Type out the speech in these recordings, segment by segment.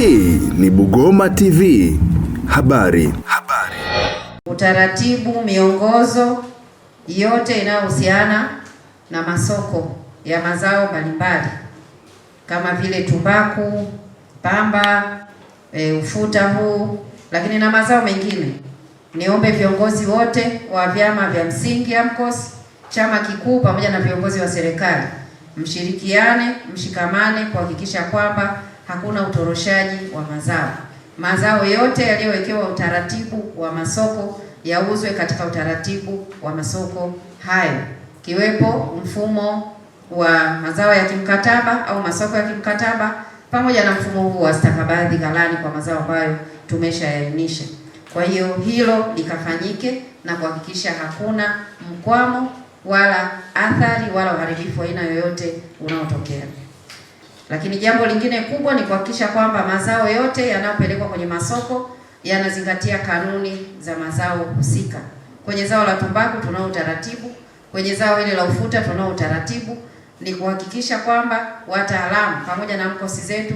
Hii ni Bugoma TV. Habari. Utaratibu, miongozo yote inayohusiana na masoko ya mazao mbalimbali kama vile tumbaku, pamba, ufuta huu, lakini na mazao mengine. Niombe viongozi wote wa vyama vya msingi AMCOS, chama kikuu pamoja na viongozi wa serikali mshirikiane, mshikamane kuhakikisha kwamba hakuna utoroshaji wa mazao. Mazao yote yaliyowekewa utaratibu wa masoko yauzwe katika utaratibu wa masoko hayo, kiwepo mfumo wa mazao ya kimkataba au masoko ya kimkataba pamoja na mfumo huu wa stakabadhi ghalani kwa mazao ambayo tumeshaainisha. Kwa hiyo hilo likafanyike na kuhakikisha hakuna mkwamo wala athari wala uharibifu wa aina yoyote unaotokea. Lakini jambo lingine kubwa ni kuhakikisha kwamba mazao yote yanayopelekwa kwenye masoko yanazingatia kanuni za mazao husika. Kwenye zao la tumbaku tunao utaratibu, kwenye zao hili la ufuta tunao utaratibu. Ni kuhakikisha kwamba wataalamu pamoja na AMCOS zetu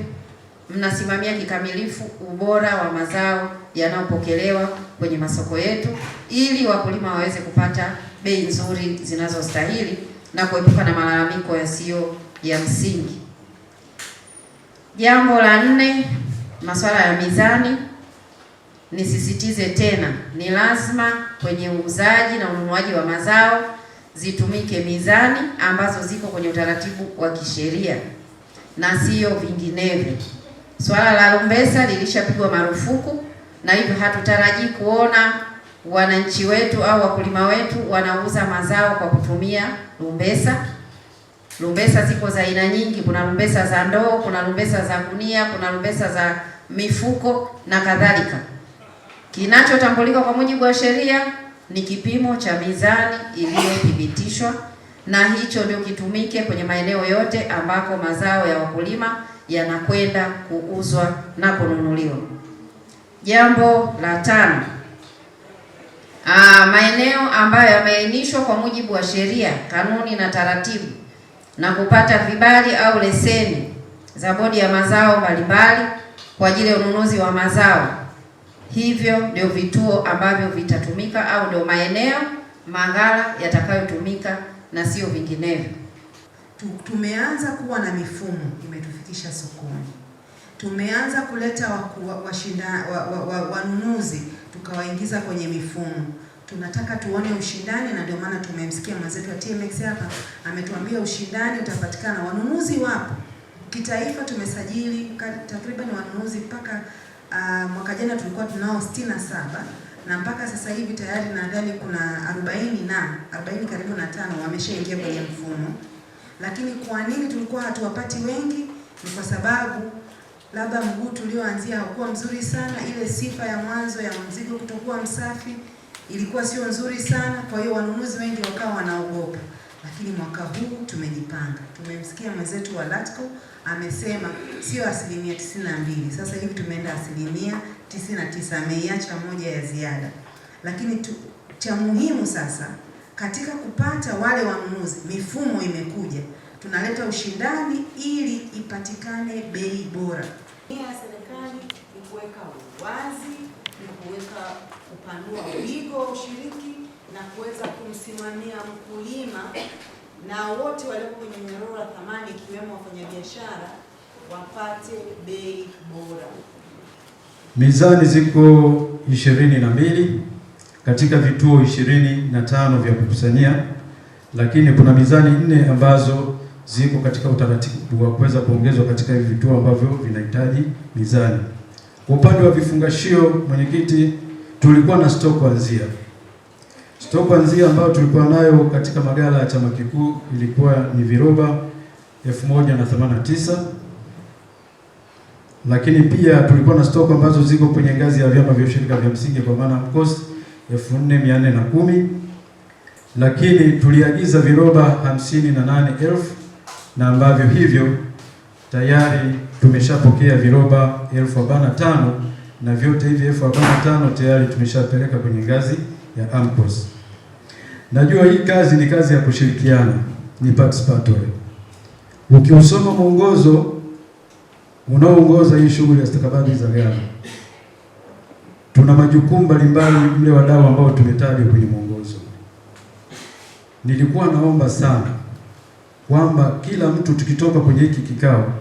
mnasimamia kikamilifu ubora wa mazao yanayopokelewa kwenye masoko yetu ili wakulima waweze kupata bei nzuri zinazostahili na kuepuka na malalamiko yasiyo ya msingi. Jambo la 4, masuala ya mizani. Nisisitize tena, ni lazima kwenye uuzaji na ununuaji wa mazao zitumike mizani ambazo ziko kwenye utaratibu wa kisheria na sio vinginevyo. Swala la lumbesa lilishapigwa marufuku na hivyo hatutarajii kuona wananchi wetu au wakulima wetu wanauza mazao kwa kutumia lumbesa. Lumbesa ziko za aina nyingi, kuna lumbesa za ndoo, kuna lumbesa za gunia, kuna lumbesa za mifuko na kadhalika. Kinachotambulika kwa mujibu wa sheria ni kipimo cha mizani iliyothibitishwa, na hicho ndio kitumike kwenye maeneo yote ambako mazao ya wakulima yanakwenda kuuzwa na kununuliwa. Jambo la 5, maeneo ambayo yameainishwa kwa mujibu wa sheria, kanuni na taratibu na kupata vibali au leseni za bodi ya mazao mbalimbali kwa ajili ya ununuzi wa mazao. Hivyo ndio vituo ambavyo vitatumika au ndio maeneo maghala yatakayotumika na sio vinginevyo. Tumeanza kuwa na mifumo imetufikisha sokoni. Tumeanza kuleta wanunuzi tukawaingiza kwenye mifumo. Tunataka tuone ushindani, na ndio maana tumemsikia mwenzetu wa TMX hapa ametuambia ushindani utapatikana. Wanunuzi wapo. Kitaifa tumesajili takriban wanunuzi mpaka mwaka jana tulikuwa tunao 67 na mpaka sasa hivi tayari nadhani kuna 40 karibu na 5 wameshaingia kwenye mfumo. Lakini kwa nini tulikuwa hatuwapati wengi? Ni kwa sababu labda mguu tulioanzia haukuwa mzuri sana, ile sifa ya mwanzo ya mzigo kutokuwa msafi ilikuwa sio nzuri sana, kwa hiyo wanunuzi wengi wakawa wanaogopa. Lakini mwaka huu tumejipanga. Tumemsikia mwenzetu wa LATCO amesema sio 92%, sasa hivi tumeenda 99%, ameiacha moja ya ziada. Lakini cha muhimu sasa katika kupata wale wanunuzi, mifumo imekuja. Tunaleta ushindani ili ipatikane bei bora. Nia ya serikali ni kuweka uwazi, ni kuweka kupanua wigo wa ushiriki na kuweza kumsimamia mkulima na wote walioko kwenye mnyororo wa thamani ikiwemo wafanyabiashara wapate bei bora. Mizani ziko 22 katika vituo 25 vya kukusanyia, lakini kuna mizani 4 ambazo ziko katika utaratibu wa kuweza kuongezwa katika hivi vituo ambavyo vinahitaji mizani. Kwa upande wa vifungashio, mwenyekiti, tulikuwa na stock anzia. Stock anzia ambayo tulikuwa nayo katika maghala ya chama kikuu ilikuwa ni viroba 1089. Lakini pia tulikuwa na stock ambazo ziko kwenye ngazi ya vyama vya ushirika vya msingi kwa maana AMCOS 4410. Lakini tuliagiza viroba 58,000 na ambavyo hivyo tayari tumeshapokea viroba 45,000 na vyote hivi 45,000 tayari tumeshapeleka kwenye ngazi ya AMCOS. Najua hii kazi ni kazi ya kushirikiana, ni participatory. Ukiusoma mwongozo unaoongoza hii shughuli ya stakabadhi za ghala, tuna majukumu mbalimbali mle wadau ambao tumetajwa kwenye mwongozo. Nilikuwa naomba sana kwamba kila mtu tukitoka kwenye hiki kikao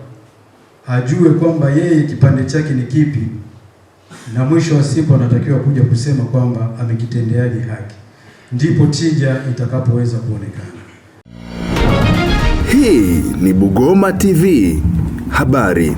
ajue kwamba yeye kipande chake ni kipi, na mwisho wa siku anatakiwa kuja kusema kwamba amekitendeaje haki, ndipo tija itakapoweza kuonekana. Hii ni Bugoma TV habari.